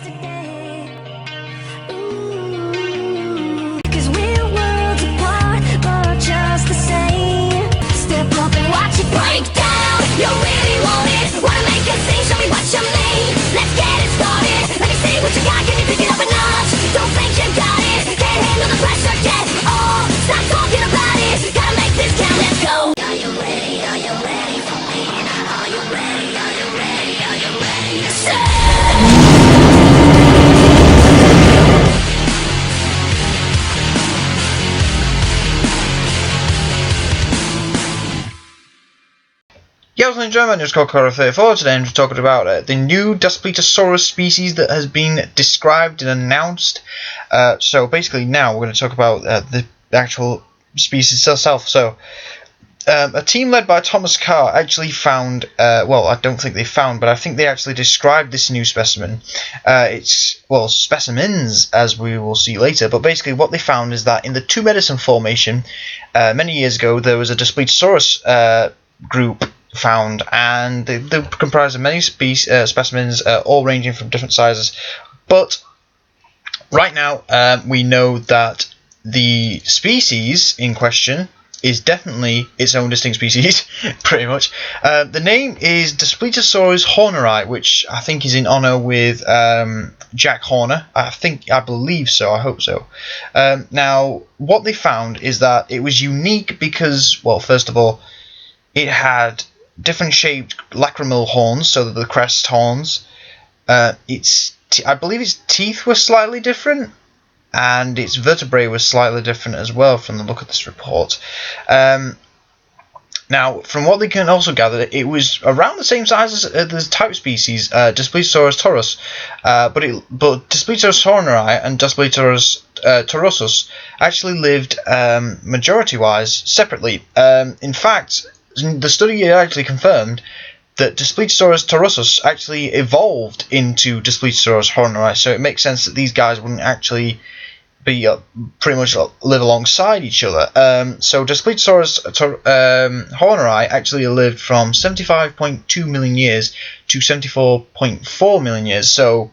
yesterday. Ooh, 'cause we're worlds apart, but just the same. Step up and watch it break down. You really want it? Wanna make a scene? Show me what you mean. Let's get it started. Let me see what you got. Can you pick it up a notch? Don't think you got it. Can't handle the pressure yet. Oh, stop talking about it. Gotta make this count. Let's go. Are you ready? Are you ready for me? Are you ready? Are you ready? Are you ready to say? Yeah, I was enjoying my news called Cora 34 today, and we're talking about the new Daspletosaurus species that has been described and announced. So basically now we're going to talk about the actual species itself. So a team led by Thomas Carr actually found, well, I don't think they found, but I think they actually described this new specimen. Specimens, as we will see later, but basically what they found is that in the Two Medicine Formation, many years ago, there was a Daspletosaurus group found, and they comprise of many specimens, all ranging from different sizes. But right now, we know that the species in question is definitely its own distinct species, pretty much. The name is Daspletosaurus horneri, which I think is in honor with Jack Horner. I believe so. I hope so. Now, what they found is that it was unique because, well, first of all, it had different shaped lacrimal horns, so that the crest horns. I believe its teeth were slightly different, and its vertebrae was slightly different as well from the look of this report. Now, from what they can also gather, it was around the same size as the type species, Daspletosaurus taurus, but Daspletosaurus horneri and Daspletosaurus taurosus actually lived majority-wise separately. In fact, the study actually confirmed that Daspletosaurus taurosus actually evolved into Daspletosaurus horneri, so it makes sense that these guys wouldn't actually be pretty much live alongside each other. So Daspletosaurus horneri actually lived from 75.2 million years to 74.4 million years, so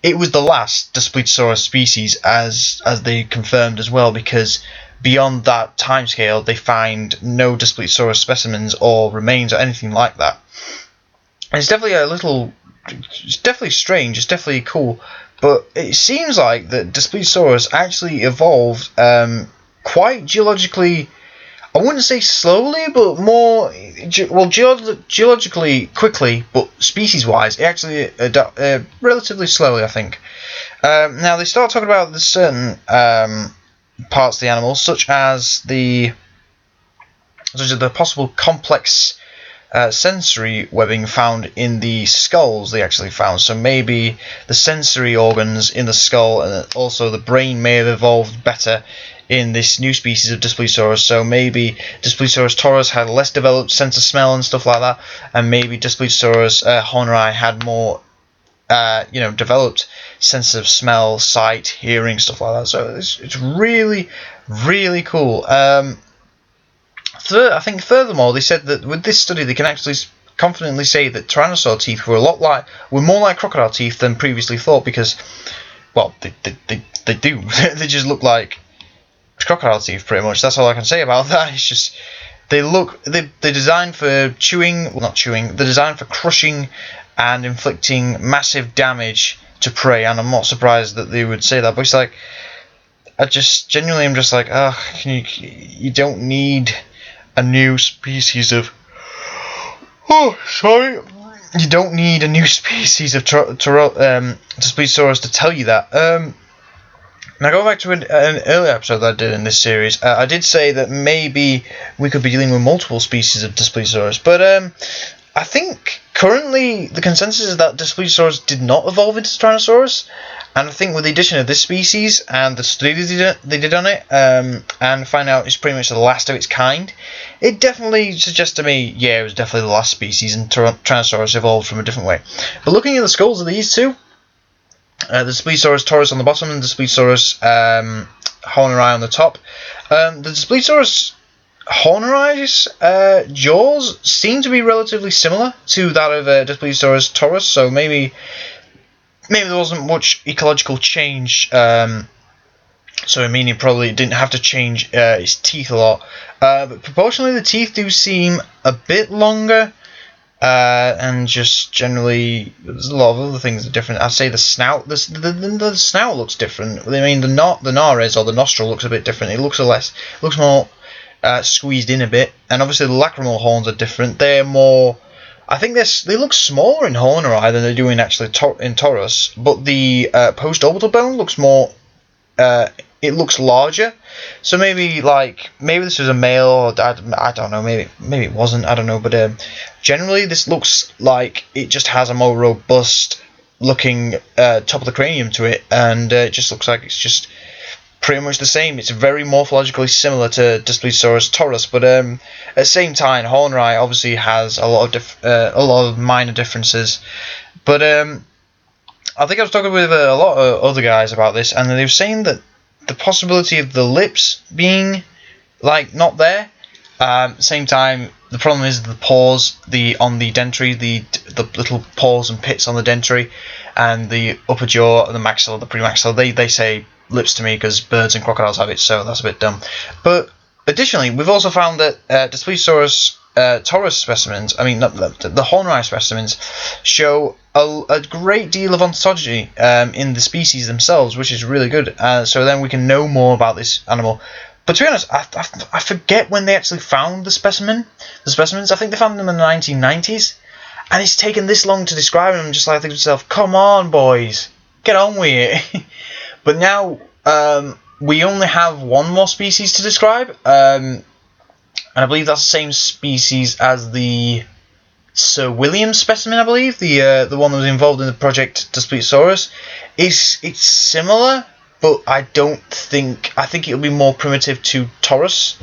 it was the last Daspletosaurus species, as they confirmed as well, because beyond that timescale, they find no Daspletosaurus specimens or remains or anything like that. And it's definitely it's definitely strange. It's definitely cool, but it seems like that Daspletosaurus actually evolved quite geologically. I wouldn't say slowly, but more geologically quickly, but species-wise, it actually relatively slowly, I think. Now they start talking about the certain parts of the animal, such as the possible complex sensory webbing found in the skulls they actually found. So maybe the sensory organs in the skull and also the brain may have evolved better in this new species of Daspletosaurus. So maybe Daspletosaurus taurus had a less developed sense of smell and stuff like that, and maybe Daspletosaurus horneri had more developed sense of smell, sight, hearing, stuff like that. So it's really, really cool. I think furthermore, they said that with this study, they can actually confidently say that tyrannosaur teeth were more like crocodile teeth than previously thought, because, well, they do. They just look like crocodile teeth, pretty much. That's all I can say about that. It's just they're designed for they're designed for crushing and inflicting massive damage to prey, and I'm not surprised that they would say that. But it's like, I'm just like, you don't need a new species of. Oh, sorry. You don't need a new species of Daspletosaurus to tell you that. Now, going back to an earlier episode that I did in this series, I did say that maybe we could be dealing with multiple species of Daspletosaurus, but I think currently the consensus is that Daspletosaurus did not evolve into Tyrannosaurus, and I think with the addition of this species and the study they did on it, and find out it's pretty much the last of its kind, it definitely suggests to me, yeah, it was definitely the last species, and Tyrannosaurus evolved from a different way. But looking at the skulls of these two, the Daspletosaurus taurus on the bottom and the Daspletosaurus horneri on the top, the Daspletosaurus horneri's jaws seem to be relatively similar to that of Daspletosaurus taurus, so maybe maybe there wasn't much ecological change. So I mean, he probably didn't have to change his teeth a lot. But proportionally, the teeth do seem a bit longer. And just generally, there's a lot of other things that are different. I'd say the snout, the snout looks different. I mean, the nares or the nostril looks a bit different. It looks more squeezed in a bit. And obviously, the lacrimal horns are different. They're more. I think they look smaller in Horneri than they do in in Taurus. But the post-orbital bone looks more. It looks larger, so maybe this was a male, or I don't know, maybe it wasn't, I don't know, but generally this looks like it just has a more robust looking top of the cranium to it, and it just looks like it's just pretty much the same. It's very morphologically similar to Daspletosaurus taurus, but at the same time, Horneri obviously has a lot of minor differences, but I think I was talking with a lot of other guys about this, and they were saying that the possibility of the lips being not there. Same time, the problem is the pores, on the dentary, the little pores and pits on the dentary, and the upper jaw, and the maxilla, the premaxilla. They say lips to me because birds and crocodiles have it, so that's a bit dumb. But additionally, we've also found that Daspletosaurus taurus specimens, I mean not the Horneri specimens, show a great deal of ontology in the species themselves, which is really good. So then we can know more about this animal. But to be honest, I forget when they actually found the specimens. I think they found them in the 1990s, and it's taken this long to describe them. I'm just like, I think to myself, come on, boys, get on with it. But now we only have one more species to describe, and I believe that's the same species as the Sir William specimen, I believe, the one that was involved in the project Daspletosaurus. It's similar, but I think it'll be more primitive to Taurus.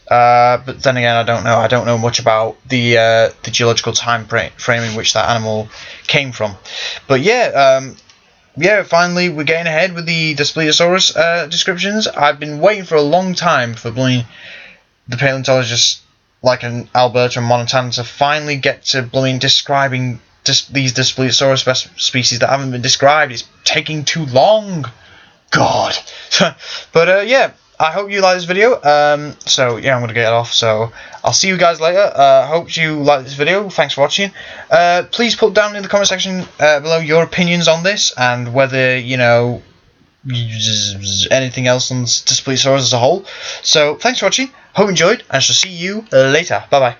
But then again, I don't know. I don't know much about the geological time frame in which that animal came from. But yeah, finally we're getting ahead with the Daspletosaurus descriptions. I've been waiting for a long time for the paleontologists like an Alberto and Montana to finally get to describing these Daspletosaurus species that haven't been described. It's taking too long. God. But yeah, I hope you like this video. So yeah, I'm gonna get off. So I'll see you guys later. Hope you like this video. Thanks for watching. Please put down in the comment section below your opinions on this, and whether anything else on Daspletosaurus as a whole. So thanks for watching. Hope you enjoyed, and I shall see you later. Bye bye.